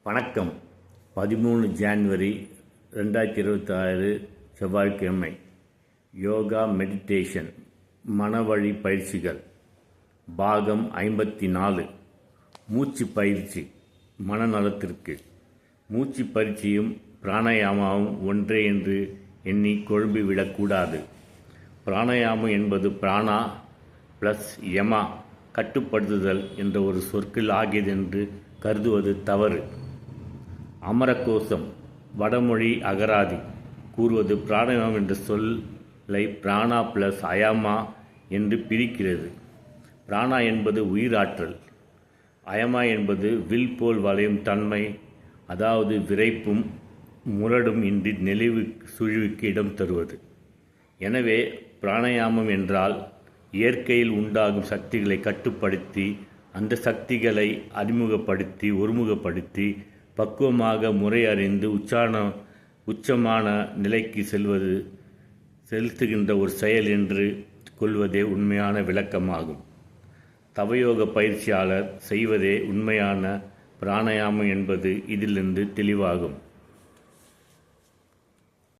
வணக்கம். 13 ஜான்வரி 2026 செவ்வாய்க்கிழமை. யோகா மெடிடேஷன் மனவழி பயிற்சிகள் பாகம் 54. மூச்சு பயிற்சி மனநலத்திற்கு. மூச்சு பயிற்சியும் பிராணாயாமாவும் ஒன்றே என்று எண்ணி குழம்பிவிடக்கூடாது. பிராணாயாமம் என்பது பிராணா ப்ளஸ் யமா கட்டுப்படுத்துதல் என்ற ஒரு சொற்கள் ஆகியது என்று கருதுவது தவறு. அமரகோசம் வடமொழி அகராதி கூறுவது பிராணாயாமம் என்ற சொல்லை பிராணா பிளஸ் அயமா என்று பிரிக்கிறது. பிராணா என்பது உயிராற்றல், அயமா என்பது வில் போல் வளையும் தன்மை, அதாவது விரைப்பும் முரடும் இன்றி நெளிவு சுழிவுக்கு இடம் தருவது. எனவே பிராணாயாமம் என்றால் இயற்கையில் உண்டாகும் சக்திகளை கட்டுப்படுத்தி அந்த சக்திகளை அறிமுகப்படுத்தி ஒருமுகப்படுத்தி பக்குவமாக முறை அறிந்து உச்சமான நிலைக்கு செலுத்துகின்ற ஒரு செயல் என்று கொள்வதே உண்மையான விளக்கமாகும். தவயோக பயிற்சியாளர் செய்வதே உண்மையான பிராணாயாமம் என்பது இதிலிருந்து தெளிவாகும்.